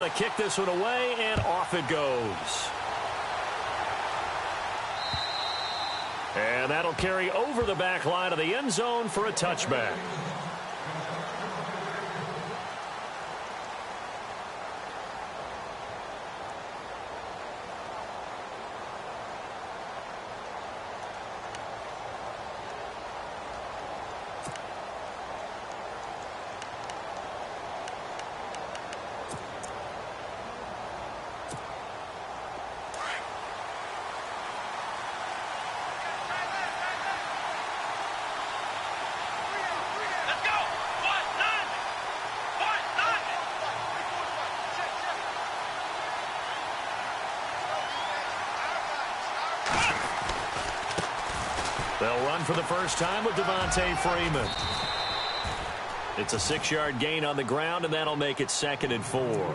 To kick this one away, and off it goes. And that'll carry over the back line of the end zone for a touchback. They'll run for the first time with Devontae Freeman. It's a 6-yard gain on the ground, and that'll make it 2nd and 4.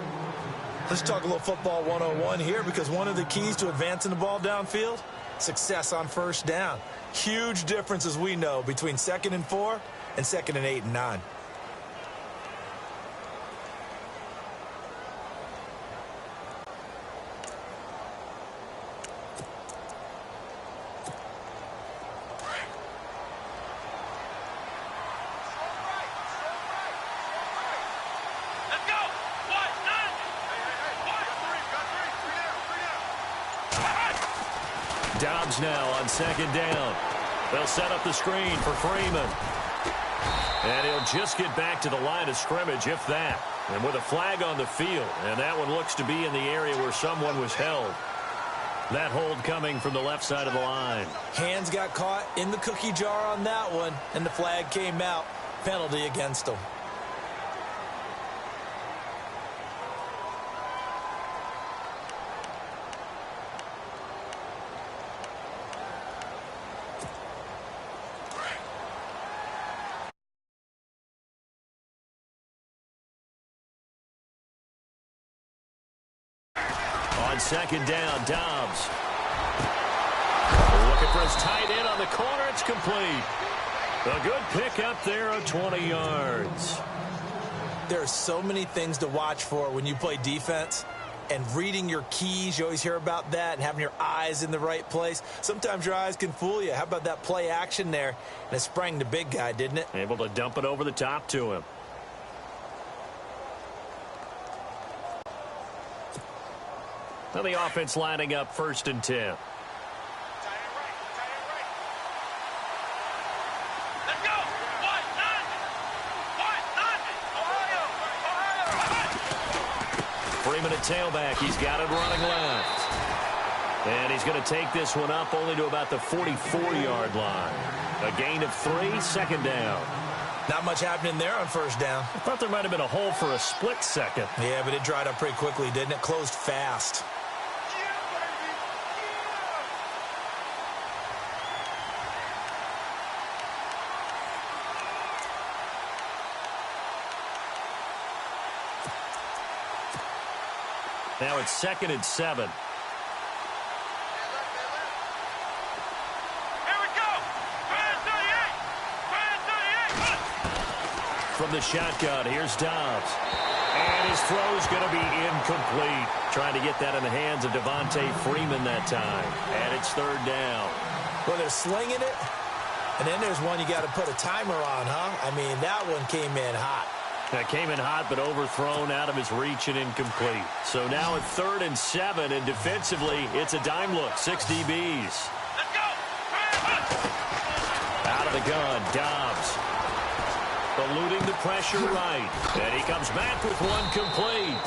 Let's talk a little football 101 here, because one of the keys to advancing the ball downfield, success on first down. Huge difference, as we know, between 2nd and 4 and 2nd and 8 and 9. Dobbs now on 2nd down. They'll set up the screen for Freeman. And he'll just get back to the line of scrimmage, if that. And with a flag on the field, and that one looks to be in the area where someone was held. That hold coming from the left side of the line. Hands got caught in the cookie jar on that one, and the flag came out. Penalty against him. On 2nd down, Dobbs. Looking for his tight end on the corner. It's complete. A good pick up there of 20 yards. There are so many things to watch for when you play defense. And reading your keys, you always hear about that, and having your eyes in the right place. Sometimes your eyes can fool you. How about that play action there? And it sprang the big guy, didn't it? Able to dump it over the top to him. Now the offense lining up 1st and 10. Freeman at tailback. He's got it running left. And he's going to take this one up only to about the 44-yard line. A gain of 3, 2nd down. Not much happening there on 1st down. I thought there might have been a hole for a split second. Yeah, but it dried up pretty quickly, didn't it? Closed fast. Now it's 2nd and 7. From the shotgun, here's Dobbs. And his throw's going to be incomplete. Trying to get that in the hands of Devontae Freeman that time. And it's 3rd down. Well, they're slinging it. And then there's one you got to put a timer on, huh? I mean, that one came in hot. That came in hot, but overthrown out of his reach and incomplete. So now at 3rd and 7, and defensively, it's a dime look. 6 DBs. Let's go! Out of the gun, Dobbs. Eluding the pressure right. And he comes back with one complete.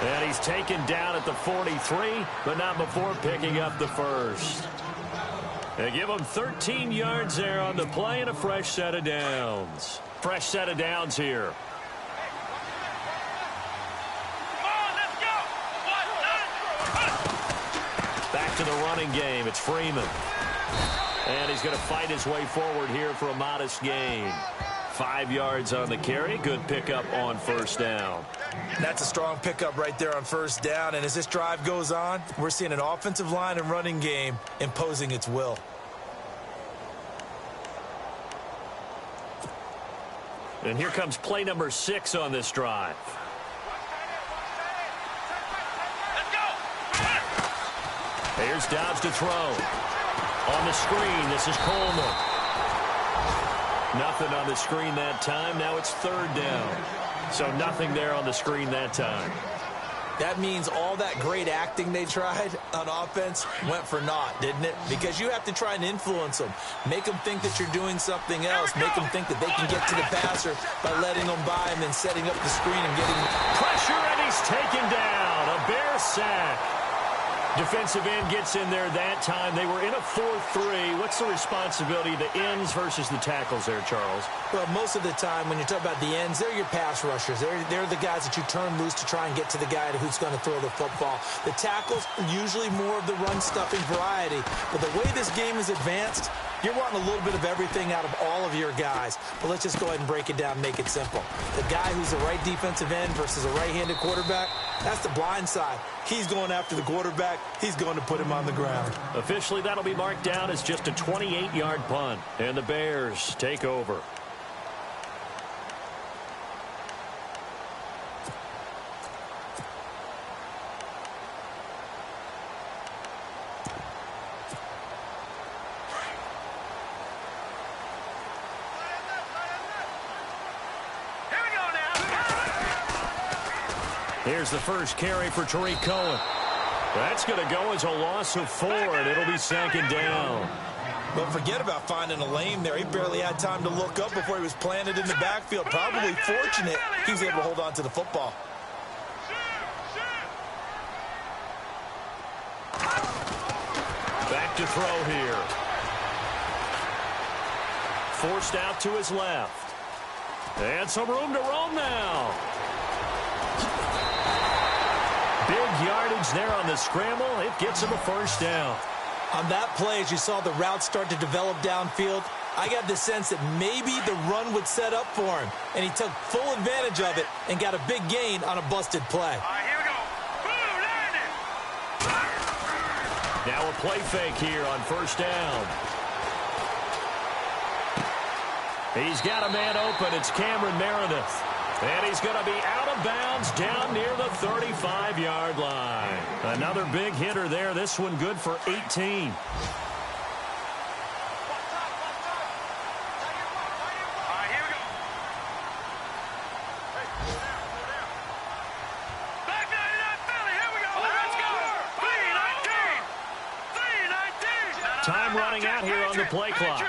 And he's taken down at the 43, but not before picking up the first. They give him 13 yards there on the play and a fresh set of downs. Fresh set of downs here. Back to the running game. It's Freeman. And he's going to fight his way forward here for a modest gain. 5 yards on the carry. Good pickup on 1st down. That's a strong pickup right there on 1st down. And as this drive goes on, we're seeing an offensive line and running game imposing its will. And here comes play number 6 on this drive. Here's Dobbs to throw. On the screen, this is Coleman. Nothing on the screen that time. Now it's third down. So nothing there on the screen that time. That means all that great acting they tried on offense went for naught, didn't it? Because you have to try and influence them. Make them think that you're doing something else. Make them think that they can get to the passer by letting them by and then setting up the screen and getting pressure, and he's taken down. A Bear sack. Defensive end gets in there that time. They were in a 4-3. What's the responsibility of the ends versus the tackles there, Charles? Well, most of the time when you talk about the ends, they're your pass rushers. They're the guys that you turn loose to try and get to the guy who's going to throw the football. The tackles, usually more of the run-stuffing variety. But the way this game is advanced, you're wanting a little bit of everything out of all of your guys. But let's just go ahead and break it down, make it simple. The guy who's the right defensive end versus a right-handed quarterback, that's the blind side. He's going after the quarterback. He's going to put him on the ground. Officially, that'll be marked down as just a 28-yard punt. And the Bears take over. Here's the first carry for Tariq Cohen. That's going to go as a loss of 4, and it'll be second down. But forget about finding a lane there. He barely had time to look up before he was planted in the backfield. Probably fortunate he was able to hold on to the football. Back to throw here. Forced out to his left. And some room to roam now. Big yardage there on the scramble. It gets him a first down. On that play, as you saw the route start to develop downfield, I got the sense that maybe the run would set up for him. And he took full advantage of it and got a big gain on a busted play. All right, here we go. Boom, landed. Now a play fake here on first down. He's got a man open. It's Cameron Meredith. And he's going to be out of bounds down near the 35-yard line. Another big hitter there. This one good for 18. All right, here we go. Back 99 Philly. Here we go. Let's go. 3-19. 3-19. Time running out here on the play clock.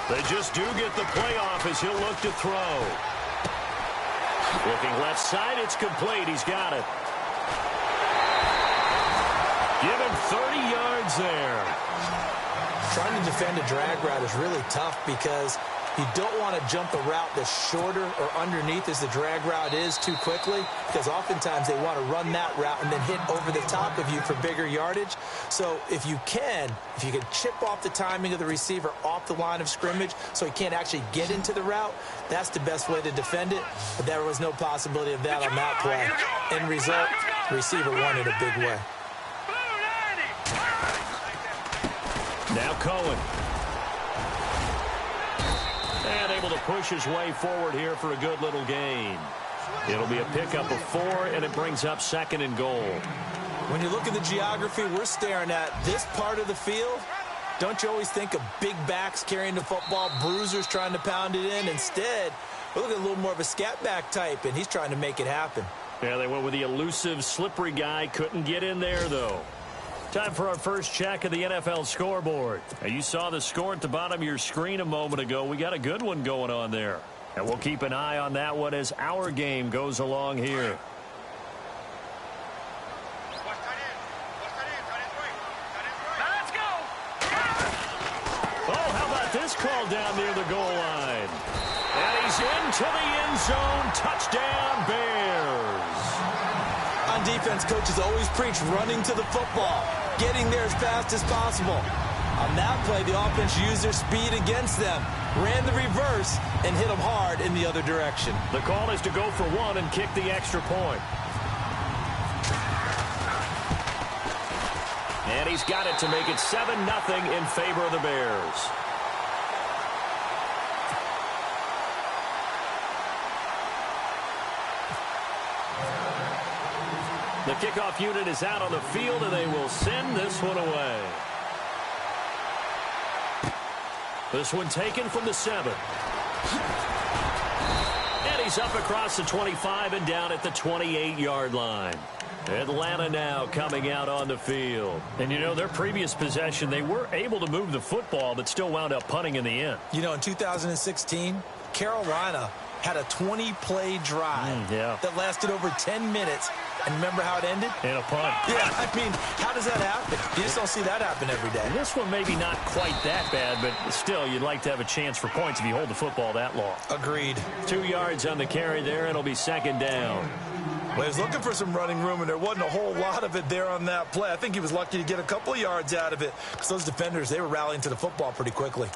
They just do get the playoff as he'll look to throw. Looking left side, it's complete. He's got it. Give him 30 yards there. Trying to defend a drag route is really tough because you don't want to jump the route that's shorter or underneath as the drag route is too quickly, because oftentimes they want to run that route and then hit over the top of you for bigger yardage. So if you can chip off the timing of the receiver off the line of scrimmage so he can't actually get into the route, that's the best way to defend it. But there was no possibility of that on that play. End result, the receiver won in a big way. Now Cohen. And able to push his way forward here for a good little gain. It'll be a pickup of 4, and it brings up second and goal. When you look at the geography we're staring at, this part of the field, don't you always think of big backs carrying the football, bruisers trying to pound it in? Instead, we're looking at a little more of a scat back type, and he's trying to make it happen. Yeah, they went with the elusive, slippery guy. Couldn't get in there, though. Time for our first check of the NFL scoreboard. Now, you saw the score at the bottom of your screen a moment ago. We got a good one going on there. And we'll keep an eye on that one as our game goes along here. Let's go. Oh, how about this call down near the goal line? And he's into the end zone. Touchdown, Bears. On defense, coaches always preach running to the football, getting there as fast as possible. On that play, the offense used their speed against them, ran the reverse, and hit them hard in the other direction. The call is to go for 1 and kick the extra point. And he's got it to make it 7-0 in favor of the Bears. The kickoff unit is out on the field, and they will send this one away. This one taken from the 7. And he's up across the 25 and down at the 28-yard line. Atlanta now coming out on the field. And, you know, their previous possession, they were able to move the football, but still wound up punting in the end. You know, in 2016, Carolina had a 20-play drive that lasted over 10 minutes. And remember how it ended? In a punt. Yeah, I mean, how does that happen? You just don't see that happen every day. And this one maybe not quite that bad, but still, you'd like to have a chance for points if you hold the football that long. Agreed. 2 yards on the carry there. It'll be second down. Well, he was looking for some running room, and there wasn't a whole lot of it there on that play. I think he was lucky to get a couple of yards out of it because those defenders, they were rallying to the football pretty quickly.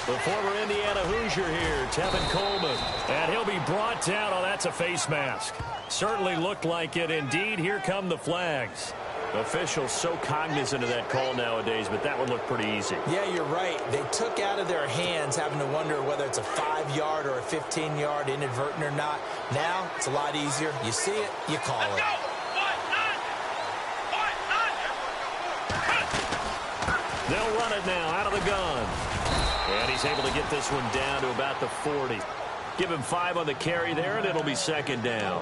The former Indiana Hoosier here, Tevin Coleman. And he'll be brought down. Oh, that's a face mask. Certainly looked like it. Indeed, here come the flags. Officials so cognizant of that call nowadays, but that would look pretty easy. Yeah, you're right. They took out of their hands having to wonder whether it's a 5-yard or a 15-yard inadvertent or not. Now, it's a lot easier. You see it, you call it. They'll run it now out of the gun. And he's able to get this one down to about the 40. Give him 5 on the carry there, and it'll be second down.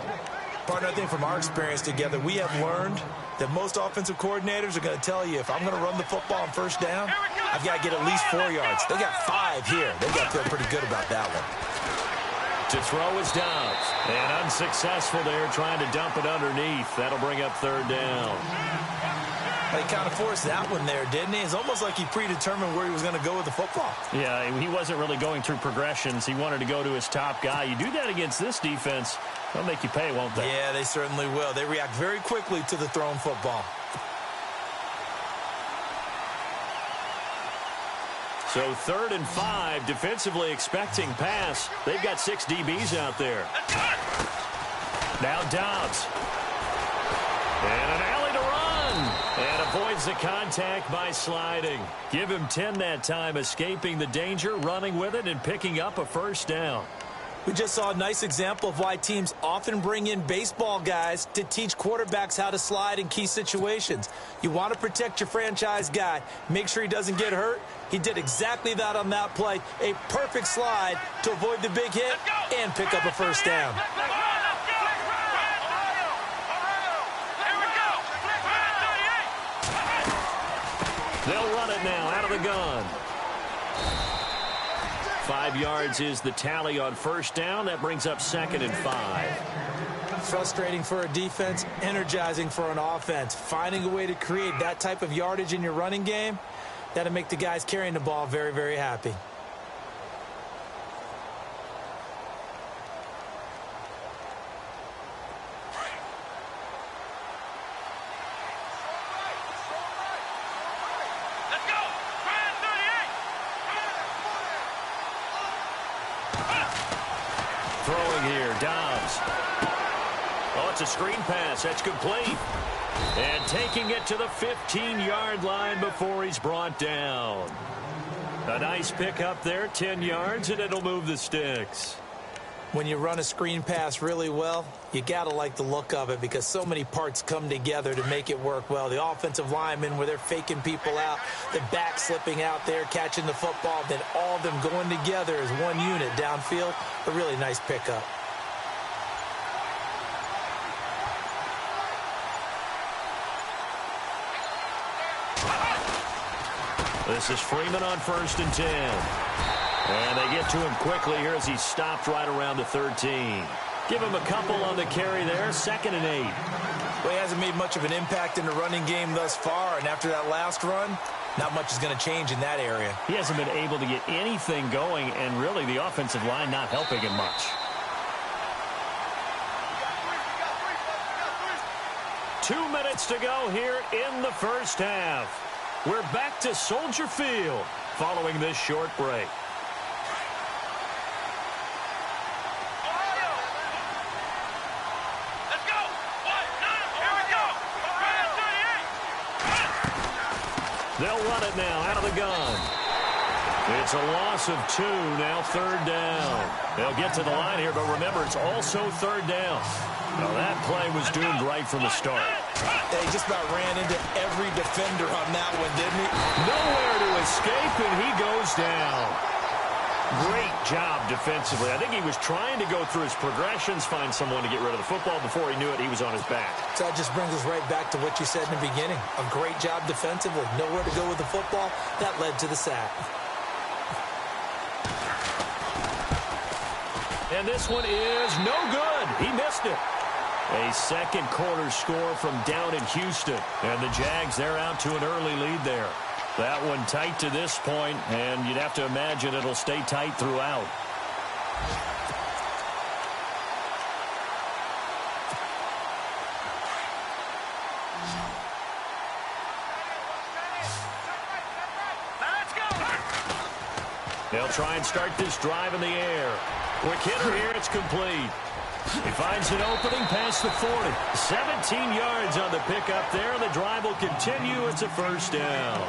Partner, I think from our experience together, we have learned that most offensive coordinators are going to tell you, if I'm going to run the football on first down, I've got to get at least 4 yards. They got 5 here. They've got to feel pretty good about that one. To throw is Dobbs. And unsuccessful there, trying to dump it underneath. That'll bring up third down. He kind of forced that one there, didn't he? It's almost like he predetermined where he was going to go with the football. Yeah, he wasn't really going through progressions. He wanted to go to his top guy. You do that against this defense, they'll make you pay, won't they? Yeah, they certainly will. They react very quickly to the thrown football. So 3rd and 5, defensively expecting pass. They've got 6 DBs out there. Now Dobbs. And an alley to run. And avoids the contact by sliding. Give him 10 that time, escaping the danger, running with it, and picking up a first down. We just saw a nice example of why teams often bring in baseball guys to teach quarterbacks how to slide in key situations. You want to protect your franchise guy. Make sure he doesn't get hurt. He did exactly that on that play. A perfect slide to avoid the big hit and pick up a first down. They'll run it now out of the gun. 5 yards is the tally on first down. That brings up 2nd and 5. Frustrating for a defense, energizing for an offense. Finding a way to create that type of yardage in your running game, that'll make the guys carrying the ball very, very happy. Throwing here, Dobbs. Oh, it's a screen pass. That's complete. And taking it to the 15-yard line before he's brought down. A nice pickup there, 10 yards, and it'll move the sticks. When you run a screen pass really well, you got to like the look of it because so many parts come together to make it work well. The offensive linemen, where they're faking people out, the back slipping out there, catching the football, then all of them going together as one unit downfield. A really nice pickup. This is Freeman on 1st and 10. And they get to him quickly here as he's stopped right around the 13. Give him a couple on the carry there, 2nd and 8. Well, he hasn't made much of an impact in the running game thus far, and after that last run, not much is going to change in that area. He hasn't been able to get anything going, and really the offensive line not helping him much. 2 minutes to go here in the first half. We're back to Soldier Field following this short break. They'll run it now out of the gun. It's a loss of 2, now 3rd down. They'll get to the line here, but remember, it's also 3rd down. Well, that play was doomed right from the start. He just about ran into every defender on that one, didn't he? Nowhere to escape, and he goes down. Great job defensively. I think he was trying to go through his progressions, find someone to get rid of the football. Before he knew it, he was on his back. So that just brings us right back to what you said in the beginning. A great job defensively. Nowhere to go with the football. That led to the sack. And this one is no good. He missed it. A second quarter score from down in Houston. And the Jags, they're out to an early lead there. That one tight to this point, and you'd have to imagine it'll stay tight throughout. Let's go. They'll try and start this drive in the air. Quick hitter here, it's complete. He finds an opening past the 40. 17 yards on the pickup there. The drive will continue. It's a 1st down.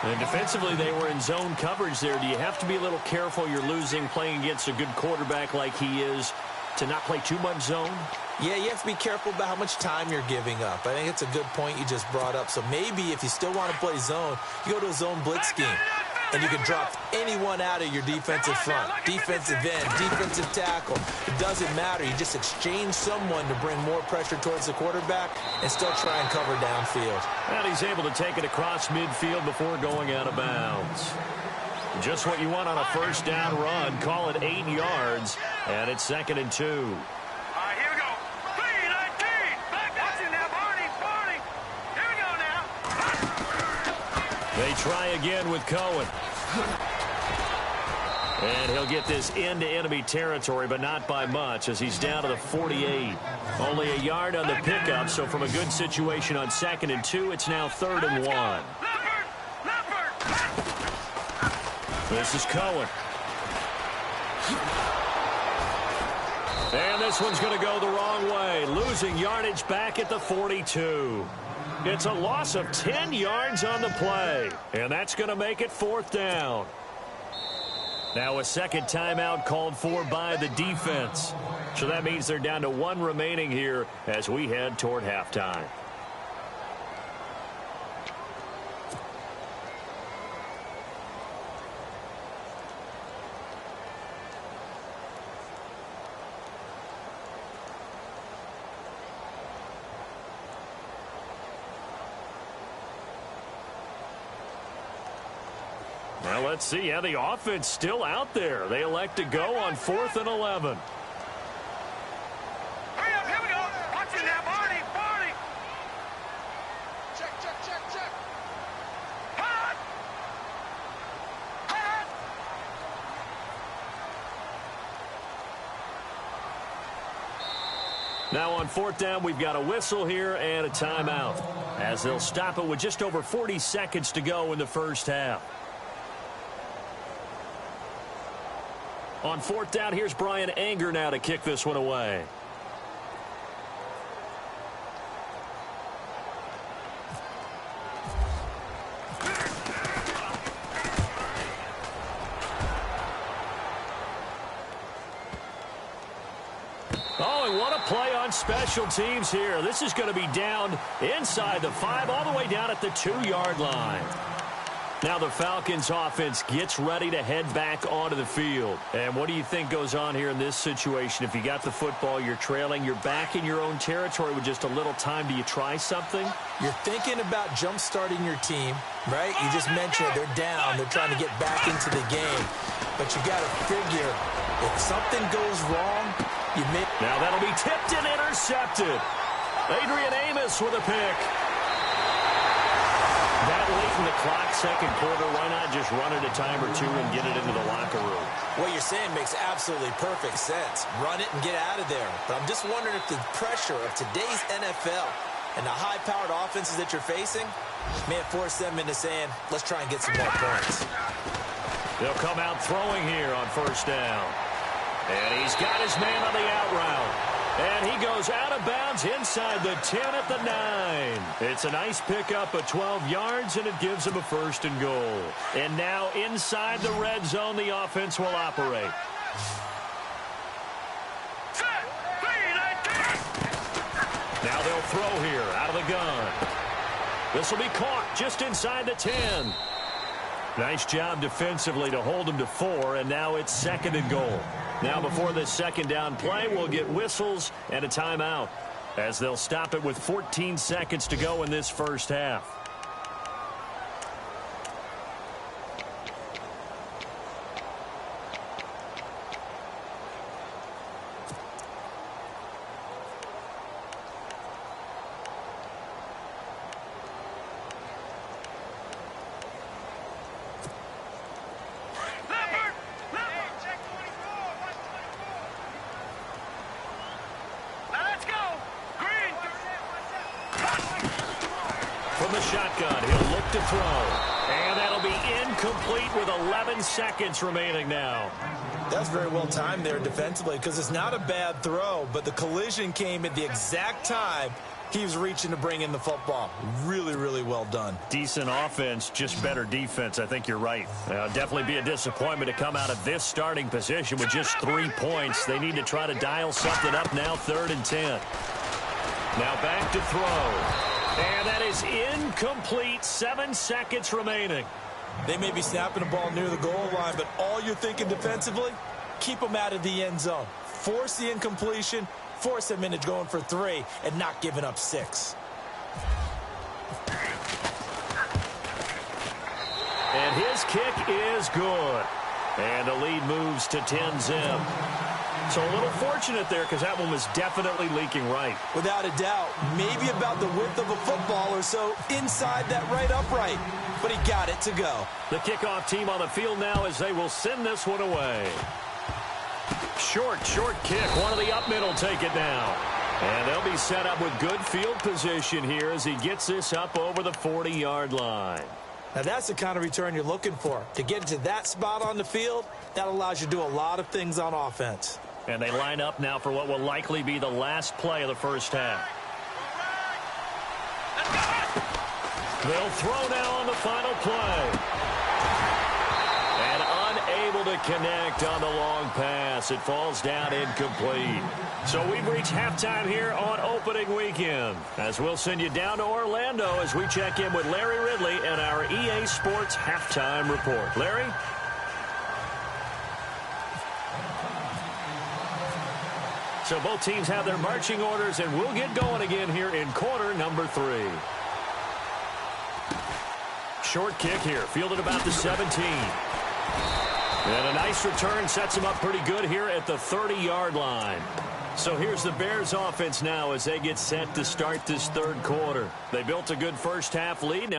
And defensively, they were in zone coverage there. Do you have to be a little careful? You're losing, playing against a good quarterback like he is, to not play too much zone? Yeah, you have to be careful about how much time you're giving up. I think it's a good point you just brought up. So maybe if you still want to play zone, you go to a zone blitz scheme. And you can drop anyone out of your defensive front. Defensive end, defensive tackle. It doesn't matter. You just exchange someone to bring more pressure towards the quarterback and still try and cover downfield. And he's able to take it across midfield before going out of bounds. Just what you want on a 1st down run. Call it 8 yards, and it's 2nd and 2. All right, here we go. 3-19. Watch it now, Barney. Here we go now. They try again with Cohen. And he'll get this into enemy territory, but not by much, as he's down to the 48. Only a yard on the pickup, so from a good situation on 2nd and 2, it's now 3rd and 1. This is Cohen. And this one's going to go the wrong way, losing yardage back at the 42. It's a loss of 10 yards on the play, and that's going to make it 4th down. Now a second timeout called for by the defense. So that means they're down to 1 remaining here as we head toward halftime. Well, let's see. Yeah, the offense still out there. They elect to go on 4th and 11. Hurry up, here we go. Watch it now, Barney. Check. Hot. Now on 4th down, we've got a whistle here and a timeout, as they'll stop it with just over 40 seconds to go in the 1st half. On 4th down, here's Brian Anger now to kick this one away. Oh, and what a play on special teams here. This is going to be down inside the 5, all the way down at the 2-yard line. Now the Falcons offense gets ready to head back onto the field. And what do you think goes on here in this situation? If you got the football, you're trailing, you're back in your own territory with just a little time. Do you try something? You're thinking about jump-starting your team, right? You just mentioned it. They're down. They're trying to get back into the game. But you got to figure, if something goes wrong, you may... Now that'll be tipped and intercepted. Adrian Amos with a pick. That late in the clock, second quarter, why not just run it a time or two and get it into the locker room? What you're saying makes absolutely perfect sense. Run it and get out of there. But I'm just wondering if the pressure of today's NFL and the high-powered offenses that you're facing may have forced them into saying, let's try and get some more points. They'll come out throwing here on 1st down. And he's got his man on the out route. And he goes out of bounds inside the 10 at the 9. It's a nice pickup of 12 yards, and it gives him a 1st and goal. And now inside the red zone, the offense will operate. Now they'll throw here out of the gun. This will be caught just inside the 10. Nice job defensively to hold him to 4, and now it's 2nd and goal. Now before this 2nd down play, we'll get whistles and a timeout as they'll stop it with 14 seconds to go in this first half. From the shotgun, he'll look to throw. And that'll be incomplete with 11 seconds remaining now. That's very well timed there defensively because it's not a bad throw, but the collision came at the exact time he was reaching to bring in the football. Really, really well done. Decent offense, just better defense. I think you're right. Definitely be a disappointment to come out of this starting position with just 3 points. They need to try to dial something up now, 3rd and 10. Now back to throw. And that is incomplete. 7 seconds remaining. They may be snapping the ball near the goal line, but all you're thinking defensively, keep them out of the end zone. Force the incompletion, force them into going for 3, and not giving up 6. And his kick is good. And the lead moves to 10-zip. So a little fortunate there because that one was definitely leaking right. Without a doubt, maybe about the width of a football or so inside that right upright. But he got it to go. The kickoff team on the field now as they will send this one away. Short kick. One of the up middle take it now. And they'll be set up with good field position here as he gets this up over the 40-yard line. Now, that's the kind of return you're looking for. To get into that spot on the field, that allows you to do a lot of things on offense. And they line up now for what will likely be the last play of the first half. They'll throw now on the final play. And unable to connect on the long pass. It falls down incomplete. So we've reached halftime here on opening weekend. As we'll send you down to Orlando as we check in with Larry Ridley and our EA Sports halftime report. Larry? So both teams have their marching orders, and we'll get going again here in quarter number 3. Short kick here, fielded about the 17. And a nice return sets them up pretty good here at the 30-yard line. So here's the Bears offense now as they get set to start this third quarter. They built a good first half lead. Now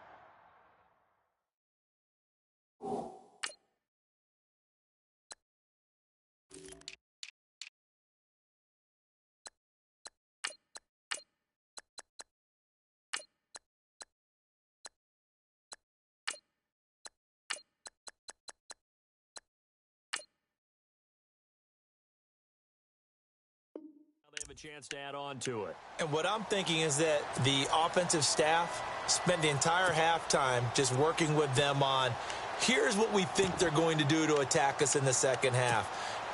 they have a chance to add on to it. And what I'm thinking is that the offensive staff spent the entire halftime just working with them on, here's what we think they're going to do to attack us in the second half.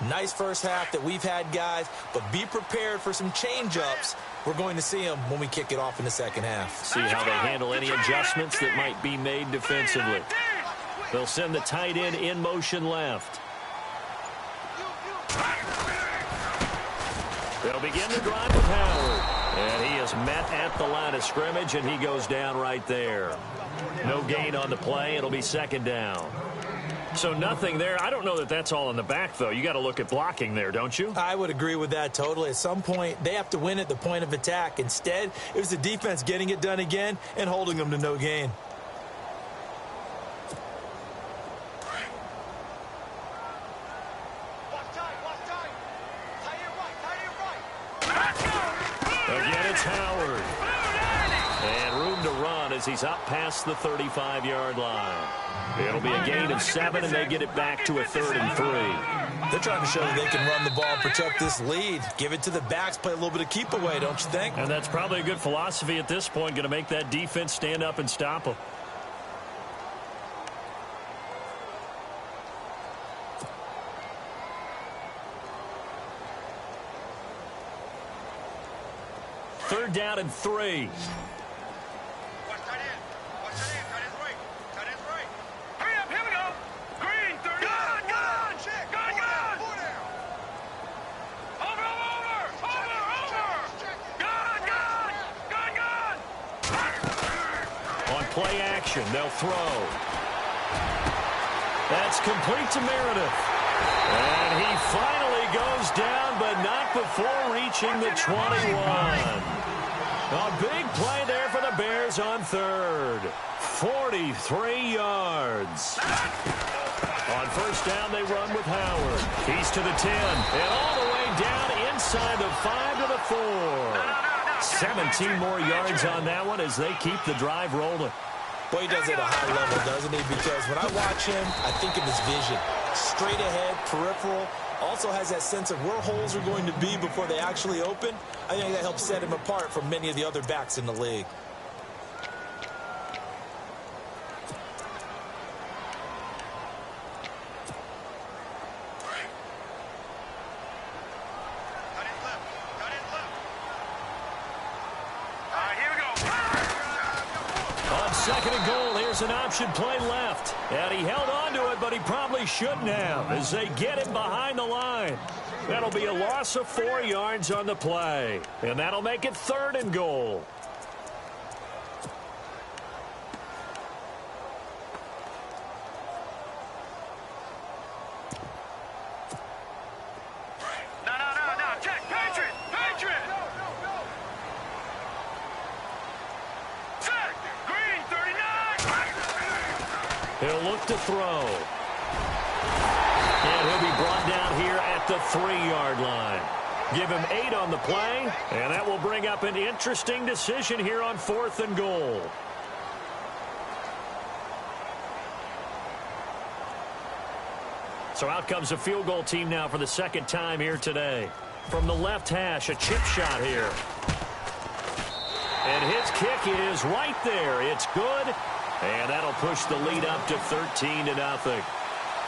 Nice first half that we've had, guys, but be prepared for some change-ups. We're going to see them when we kick it off in the second half. See how they handle any adjustments that might be made defensively. They'll send the tight end in motion left. They'll begin the drive with Howard. And he is met at the line of scrimmage, and he goes down right there. No gain on the play. It'll be second down. So nothing there. I don't know that that's all in the back, though. You got to look at blocking there, don't you? I would agree with that totally. At some point, they have to win at the point of attack. Instead, it was the defense getting it done again and holding them to no gain. He he's up past the 35-yard line. It'll be a gain of 7, and they get it back to a 3rd and 3. They're trying to show that they can run the ball and protect this lead. Give it to the backs, play a little bit of keep away, don't you think? And that's probably a good philosophy at this point, going to make that defense stand up and stop them. Third down and 3. Hurry up, here we go. Green, 30. Gun. Over. Gun. On play action, they'll throw. That's complete to Meredith. And he finally goes down, but not before reaching the 21. A big play there for the Bears on 3rd. 43 yards. On first down, they run with Howard. He's to the 10, and all the way down inside the 5 to the 4. 17 more yards on that one as they keep the drive rolling. Boy, he does it at a high level, doesn't he? Because when I watch him, I think of his vision. Straight ahead, peripheral. Also has that sense of where holes are going to be before they actually open. I think that helps set him apart from many of the other backs in the league. Second and goal, here's an option play left. And he held on to it, but he probably shouldn't have as they get him behind the line. That'll be a loss of 4 yards on the play. And that'll make it 3rd and goal. No. Check. Patriot. Check. Green, 39. He'll look to throw. And he'll be brought down here at the 3-yard line. Give him 8 on the play, and that will bring up an interesting decision here on 4th and goal. So out comes a field goal team now for the second time here today. From the left hash, a chip shot here. And his kick is right there. It's good. And that'll push the lead up to 13-0.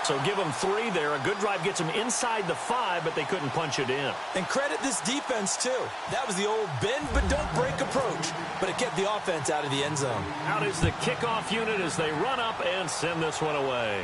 So give them 3 there. A good drive gets them inside the 5, but they couldn't punch it in. And credit this defense, too. That was the old bend but don't break approach. But it kept the offense out of the end zone. Out is the kickoff unit as they run up and send this one away.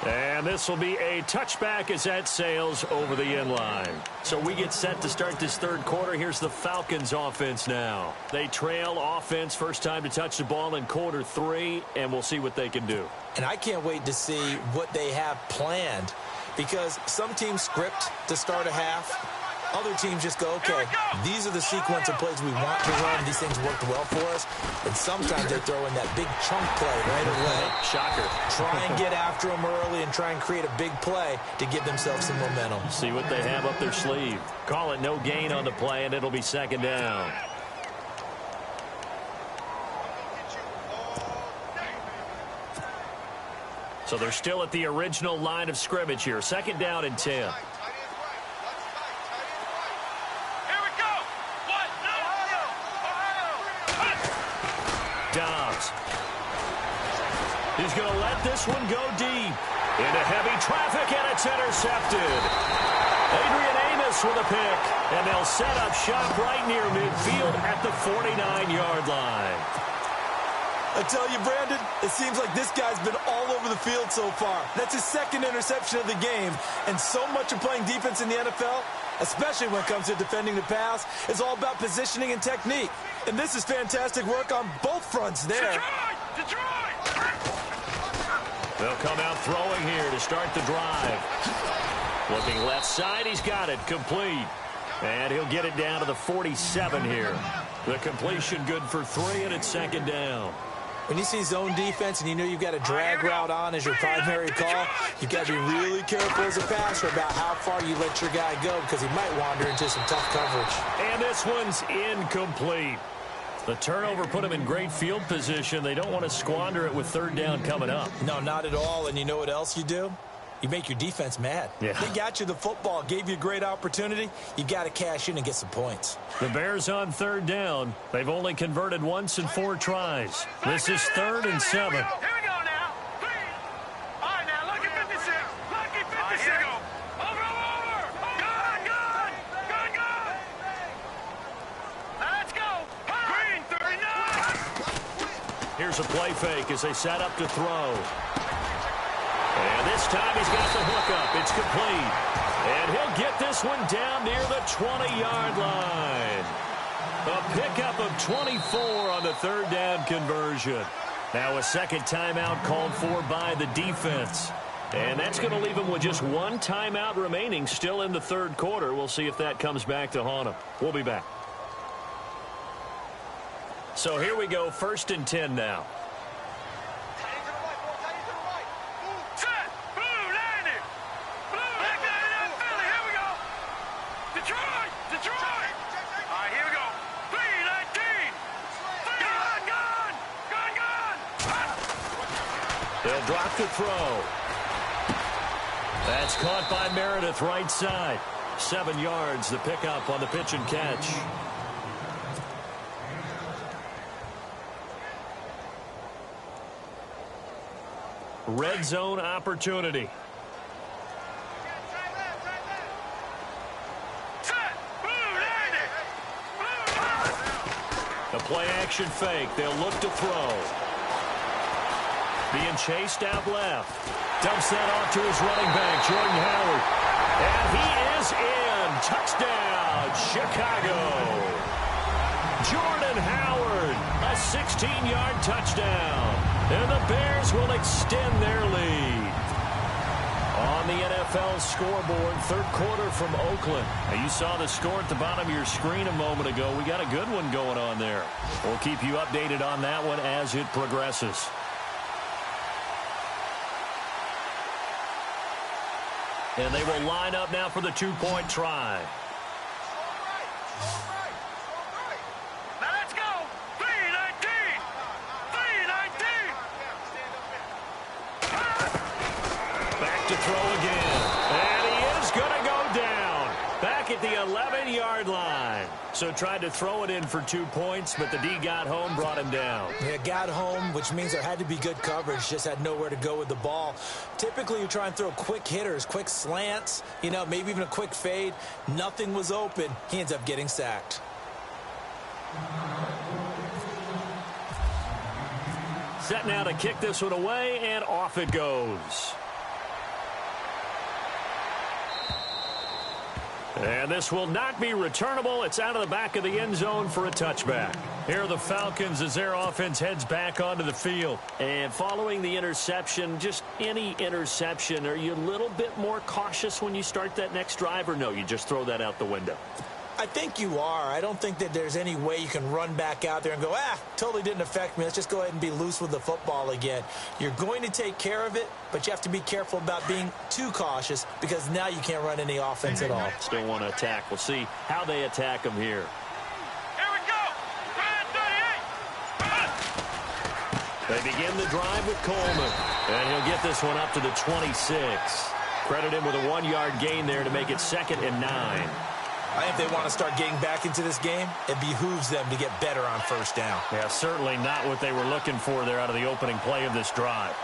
And this will be a touchback as that sails over the end line. So we get set to start this third quarter. Here's the Falcons offense now. They trail offense first time to touch the ball in quarter 3, and we'll see what they can do. And I can't wait to see what they have planned, because some teams script to start a half. Other teams just go, okay, these are the sequence of plays we want to run. These things worked well for us. And sometimes they throw in that big chunk play right away. Shocker. Try and get after them early and try and create a big play to give themselves some momentum. See what they have up their sleeve. Call it no gain on the play, and it'll be second down. So they're still at the original line of scrimmage here. Second down and 10. Dobbs. He's going to let this one go deep. Into heavy traffic, and it's intercepted. Adrian Amos with a pick, and they'll set up shop right near midfield at the 49-yard line. I tell you, Brandon, it seems like this guy's been all over the field so far. That's his second interception of the game, and so much of playing defense in the NFL, especially when it comes to defending the pass, is all about positioning and technique. And this is fantastic work on both fronts there. Detroit! They'll come out throwing here to start the drive. Looking left side, he's got it, complete. And he'll get it down to the 47 here. The completion good for 3, and it's second down. When you see zone defense and you know you've got a drag route on as your primary call, you've got to be really careful as a passer about how far you let your guy go, because he might wander into some tough coverage. And this one's incomplete. The turnover put them in great field position. They don't want to squander it with third down coming up. No, not at all. And you know what else you do? You make your defense mad. Yeah. They got you the football, gave you a great opportunity. You got to cash in and get some points. The Bears on third down. They've only converted once in 4 tries. This is 3rd and 7. Here we go now. 3. All right, now, lucky 56. Lucky 56. Here we go. Over. Good. Now, let's go. Green, 39. Here's a play fake as they set up to throw. And this time he's got the hook up. It's complete. And he'll get this one down near the 20-yard line. A pickup of 24 on the third down conversion. Now a second timeout called for by the defense. And that's going to leave him with just 1 timeout remaining still in the third quarter. We'll see if that comes back to haunt him. We'll be back. So here we go, 1st and 10 now. They'll drop the throw. That's caught by Meredith, right side. 7 yards, the pickup on the pitch and catch. Red zone opportunity. The play action fake. They'll look to throw. Being chased out left. Dumps that off to his running back, Jordan Howard. And he is in. Touchdown, Chicago. Jordan Howard, a 16-yard touchdown. And the Bears will extend their lead. On the NFL scoreboard, third quarter from Oakland. Now, you saw the score at the bottom of your screen a moment ago. We got a good one going on there. We'll keep you updated on that one as it progresses. And they will line up now for the 2-point try. Now let's go. 3-19. 3-19. Back to throw again. And he is going to go down. Back at the 11-yard line. So tried to throw it in for 2 points, but the D got home, brought him down. Yeah, got home, which means there had to be good coverage. Just had nowhere to go with the ball. Typically, you try and throw quick hitters, quick slants, you know, maybe even a quick fade. Nothing was open. He ends up getting sacked. Set now to kick this one away, and off it goes. And this will not be returnable. It's out of the back of the end zone for a touchback. Here are the Falcons as their offense heads back onto the field. And following the interception, just any interception, are you a little bit more cautious when you start that next drive, or no, you just throw that out the window? I think you are. I don't think that there's any way you can run back out there and go, totally didn't affect me. Let's just go ahead and be loose with the football again. You're going to take care of it, but you have to be careful about being too cautious because now you can't run any offense at all. Still want to attack. We'll see how they attack them here. Here we go. 38. They begin the drive with Coleman, and he'll get this one up to the 26. Credit him with a 1-yard gain there to make it 2nd and 9. I think if they want to start getting back into this game, it behooves them to get better on first down. Yeah, certainly not what they were looking for there out of the opening play of this drive.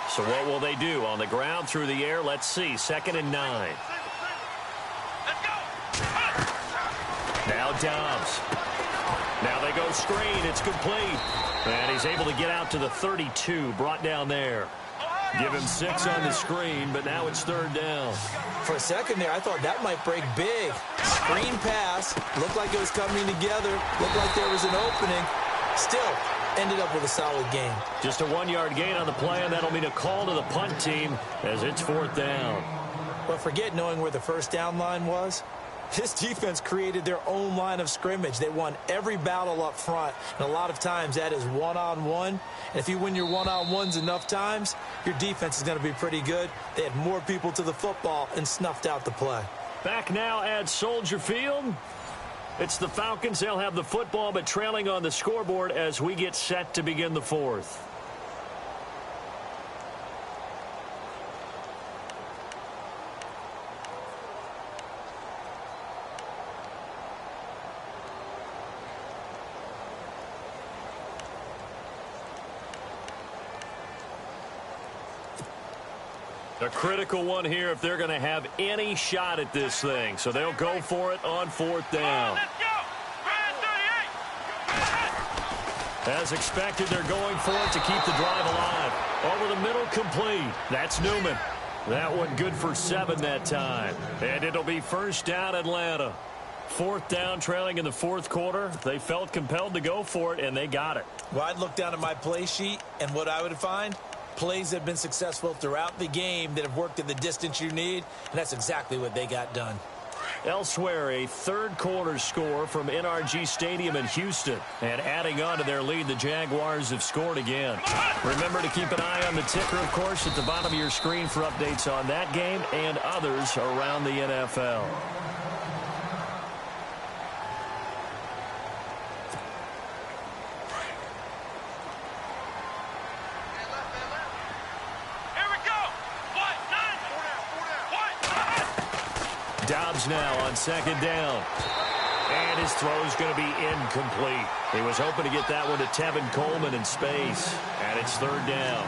So what will they do? On the ground, through the air, let's see. 2nd and 9. Let's go. Now Dobbs. Now they go screen. It's complete. And he's able to get out to the 32. Brought down there. Give him 6 on the screen, but now it's 3rd down. For a second there, I thought that might break big. Screen pass. Looked like it was coming together. Looked like there was an opening. Still ended up with a solid gain. Just a 1-yard gain on the play, and that'll mean a call to the punt team as it's 4th down. But forget knowing where the first down line was. This defense created their own line of scrimmage. They won every battle up front, and a lot of times that is one-on-one. And if you win your one-on-ones enough times, your defense is going to be pretty good. They had more people to the football and snuffed out the play. Back now at Soldier Field. It's the Falcons. They'll have the football, but trailing on the scoreboard as we get set to begin the fourth. A critical one here if they're going to have any shot at this thing. So they'll go for it on fourth down. As expected, they're going for it to keep the drive alive. Over the middle, complete. That's Newman. That one good for 7 that time. And it'll be first down, Atlanta. Fourth down, trailing in the fourth quarter. They felt compelled to go for it, and they got it. Well, I'd look down at my play sheet, and what I would find, plays that have been successful throughout the game that have worked at the distance you need, and that's exactly what they got done. Elsewhere, a third quarter score from NRG Stadium in Houston. And adding on to their lead, the Jaguars have scored again. Remember to keep an eye on the ticker, of course, at the bottom of your screen for updates on that game and others around the NFL. Dobbs now on second down. And his throw is going to be incomplete. He was hoping to get that one to Tevin Coleman in space. And it's third down.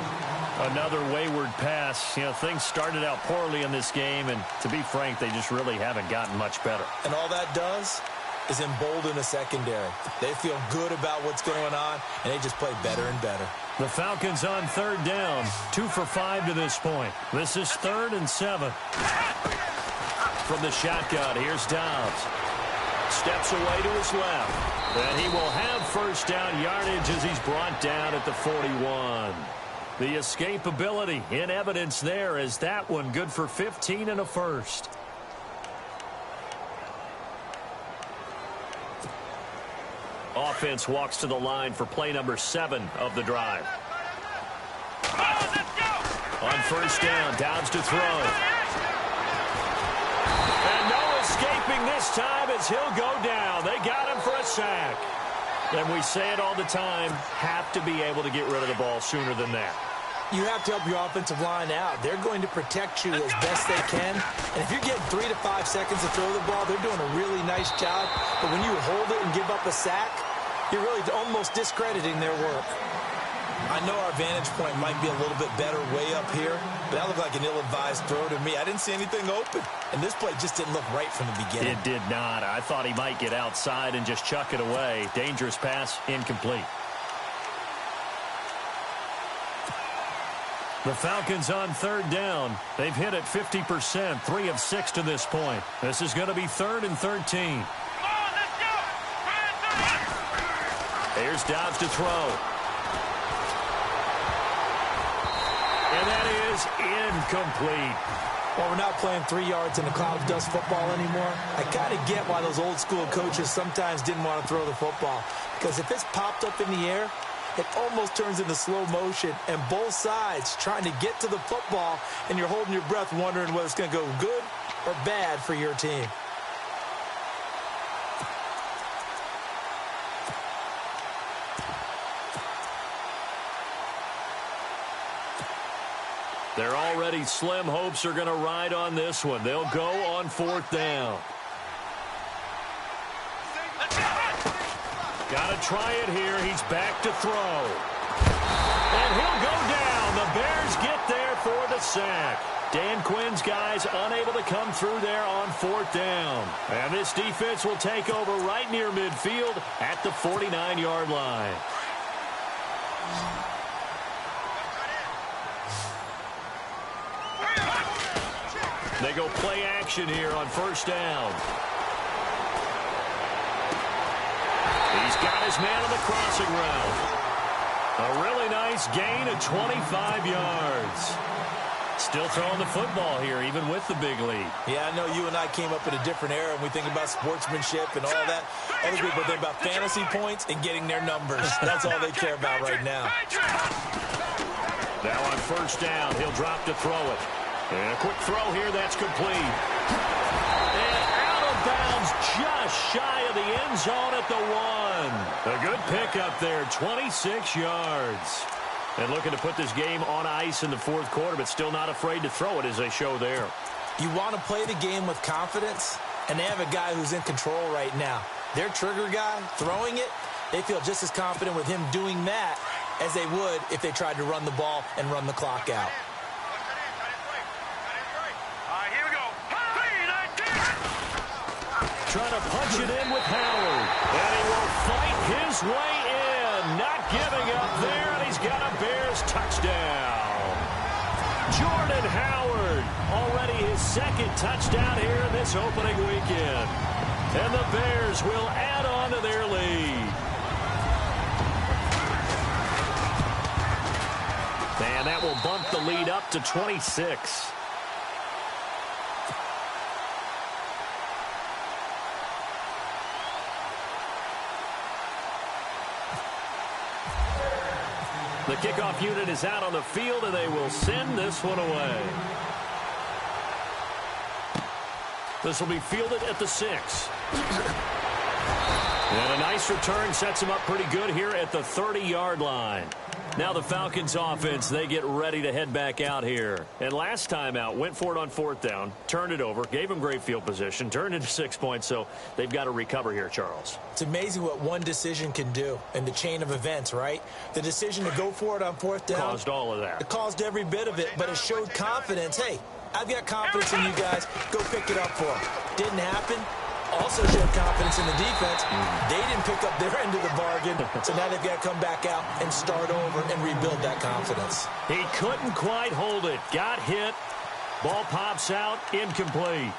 Another wayward pass. You know, things started out poorly in this game, and to be frank, they just really haven't gotten much better. And all that does is embolden the secondary. They feel good about what's going on, and they just play better and better. The Falcons on third down. 2 for 5 to this point. This is 3rd and 7. From the shotgun, here's Dobbs. Steps away to his left. And he will have first down yardage as he's brought down at the 41. The escapability in evidence there as that one good for 15 and a first. Offense walks to the line for play number 7 of the drive. On first down, Dobbs to throw. And no escaping this time as he'll go down. They got him for a sack. And we say it all the time, have to be able to get rid of the ball sooner than that. You have to help your offensive line out. They're going to protect you as best they can. And if you're getting 3 to 5 seconds to throw the ball, they're doing a really nice job. But when you hold it and give up a sack, you're really almost discrediting their work. I know our vantage point might be a little bit better way up here, but that looked like an ill-advised throw to me. I didn't see anything open, and this play just didn't look right from the beginning. It did not. I thought he might get outside and just chuck it away. Dangerous pass, incomplete. The Falcons on third down. They've hit it 50%, 3 of 6 to this point. This is going to be 3rd and 13. Here's Dobbs to throw. And that is incomplete. Well, we're not playing 3 yards in a cloud of dust football anymore. I kind of get why those old school coaches sometimes didn't want to throw the football. Because if it's popped up in the air, it almost turns into slow motion. And both sides trying to get to the football, and you're holding your breath wondering whether it's going to go good or bad for your team. They're already slim hopes are going to ride on this one. They'll go on 4th down. Got to try it here. He's back to throw. And he'll go down. The Bears get there for the sack. Dan Quinn's guys unable to come through there on 4th down. And this defense will take over right near midfield at the 49-yard line. They go play action here on 1st down. He's got his man on the crossing route. A really nice gain of 25 yards. Still throwing the football here, even with the big lead. Yeah, I know you and I came up in a different era, and we think about sportsmanship and all that. Other people think about fantasy points and getting their numbers. That's all they care about right now. Now on first down, he'll drop to throw it. And a quick throw here, that's complete. And out of bounds, just shy of the end zone at the 1. A good pickup there, 26 yards. And looking to put this game on ice in the fourth quarter, but still not afraid to throw it as they show there. You want to play the game with confidence, and they have a guy who's in control right now. Their trigger guy, throwing it, they feel just as confident with him doing that as they would if they tried to run the ball and run the clock out. Here we go. Trying to punch it in with Howard. And he will fight his way in. Not giving up there, and he's got a Bears touchdown. Jordan Howard, already his second touchdown here in this opening weekend. And the Bears will add on to their lead. And that will bump the lead up to 26. The kickoff unit is out on the field, and they will send this one away. This will be fielded at the 6. And a nice return sets him up pretty good here at the 30-yard line. Now the Falcons offense, they get ready to head back out here. And last time out, went for it on fourth down, turned it over, gave them great field position, turned into 6 points, so they've got to recover here, Charles. It's amazing what one decision can do in the chain of events, right? The decision to go for it on fourth down caused all of that. It caused every bit of it, but it showed confidence. Hey, I've got confidence in you guys. Go pick it up for them. Didn't happen. Also showed confidence in the defense. They didn't pick up their end of the bargain, so now they've got to come back out and start over and rebuild that confidence. He couldn't quite hold it. Got hit. Ball pops out. Incomplete.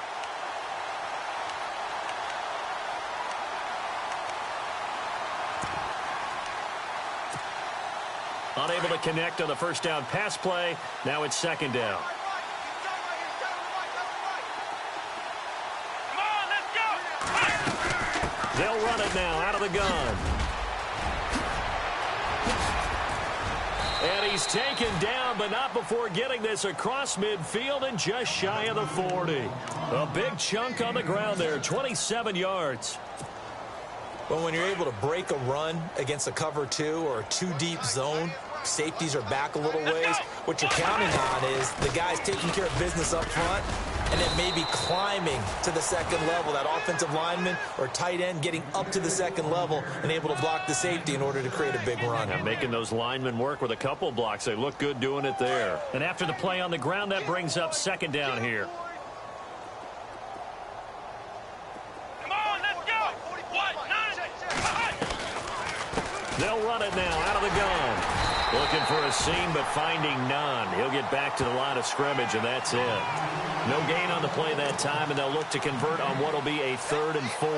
Unable to connect on the first down pass play. Now it's second down. They'll run it now out of the gun. And he's taken down, but not before getting this across midfield and just shy of the 40. A big chunk on the ground there, 27 yards. Well, when you're able to break a run against a cover 2 or a 2-deep zone, safeties are back a little ways. What you're counting on is the guys taking care of business up front and then maybe climbing to the second level. That offensive lineman or tight end getting up to the second level and able to block the safety in order to create a big run. And making those linemen work with a couple blocks. They look good doing it there. And after the play on the ground, that brings up second down here. They'll run it now out of the gun. Looking for a seam, but finding none. He'll get back to the line of scrimmage, and that's it. No gain on the play that time, and they'll look to convert on what will be a 3rd and 4.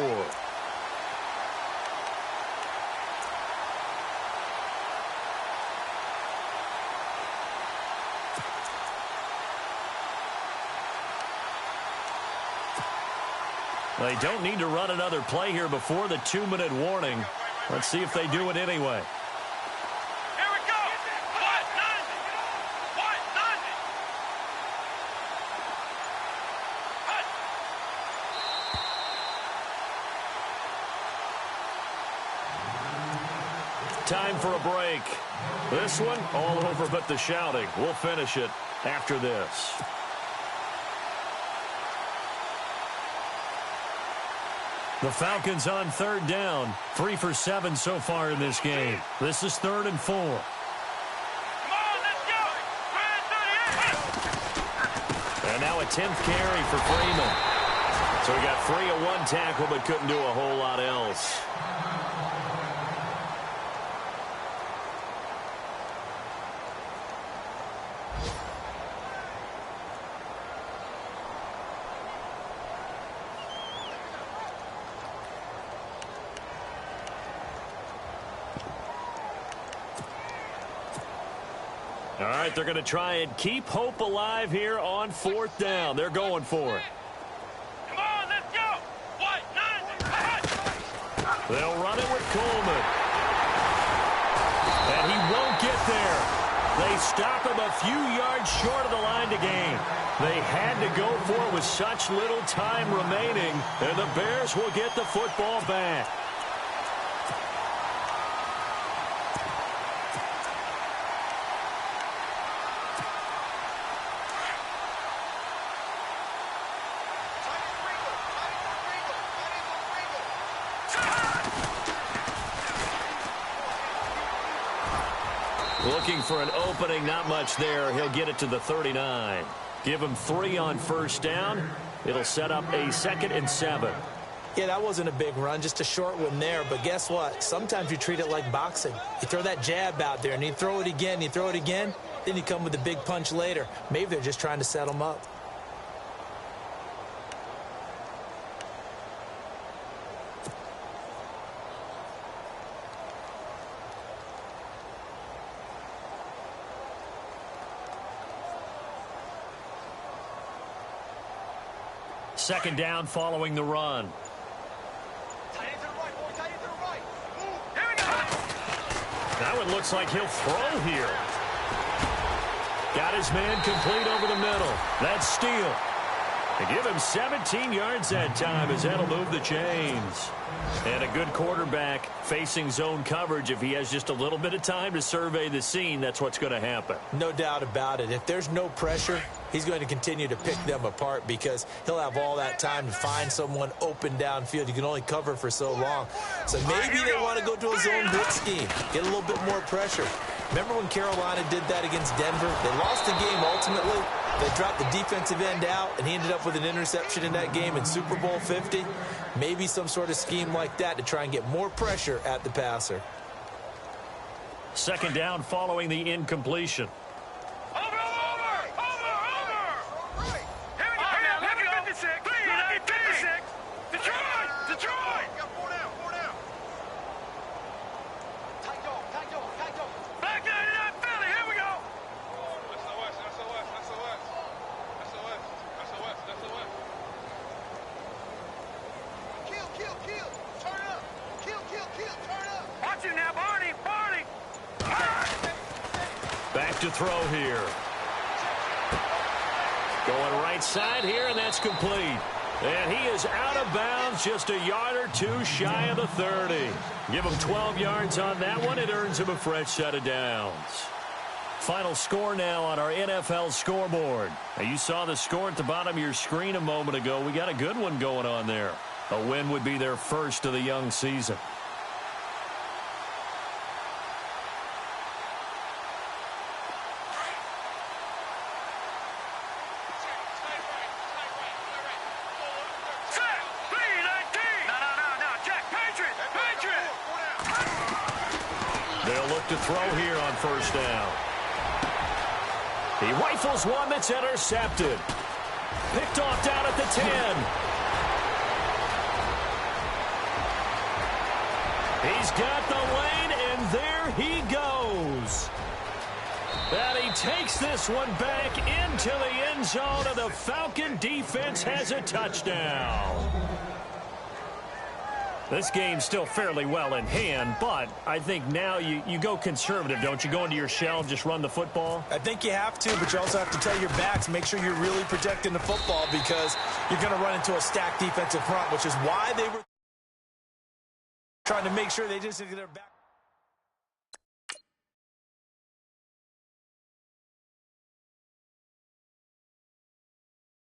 They don't need to run another play here before the 2-minute warning. Let's see if they do it anyway. Here we go. Time for a break. This one all over but the shouting. We'll finish it after this. The Falcons on 3rd down. 3 for 7 so far in this game. This is 3rd and 4. Come on, let's go. And now a 10th carry for Freeman. So he got 3 of 1 tackle, but couldn't do a whole lot else. All right, they're going to try and keep hope alive here on 4th down. They're going for it. Come on, let's go. What? They'll run it with Coleman. And he won't get there. They stop him a few yards short of the line to gain. They had to go for it with such little time remaining, and the Bears will get the football back. Looking for an opening, not much there. He'll get it to the 39. Give him 3 on 1st down. It'll set up a 2nd and 7. Yeah, that wasn't a big run, just a short one there. But guess what? Sometimes you treat it like boxing. You throw that jab out there, and you throw it again, you throw it again, then you come with a big punch later. Maybe they're just trying to set him up. Second down following the run. That one looks like he'll throw here. Got his man complete over the middle. That's Steele. They give him 17 yards that time as that'll move the chains. And a good quarterback facing zone coverage. If he has just a little bit of time to survey the scene, that's what's going to happen. No doubt about it. If there's no pressure, he's going to continue to pick them apart because he'll have all that time to find someone open downfield. You can only cover for so long. So maybe they want to go to a zone blitz scheme, get a little bit more pressure. Remember when Carolina did that against Denver? They lost the game ultimately. They dropped the defensive end out, and he ended up with an interception in that game in Super Bowl 50. Maybe some sort of scheme like that to try and get more pressure at the passer. Second down following the incompletion. Back to throw here. Going right side here, and that's complete. And he is out of bounds, just a yard or two shy of the 30. Give him 12 yards on that one. It earns him a fresh set of downs. Final score now on our NFL scoreboard. Now, you saw the score at the bottom of your screen a moment ago. We got a good one going on there. A win would be their first of the young season. They'll look to throw here on 1st down. He rifles one that's intercepted. Picked off down at the 10. He's got the lane, and there he goes. And he takes this one back into the end zone, and the Falcon defense has a touchdown. This game's still fairly well in hand, but I think now you go conservative, don't you? Go into your shell and just run the football? I think you have to, but you also have to tell your backs, make sure you're really protecting the football because you're going to run into a stacked defensive front, which is why they were trying to make sure they just get their back.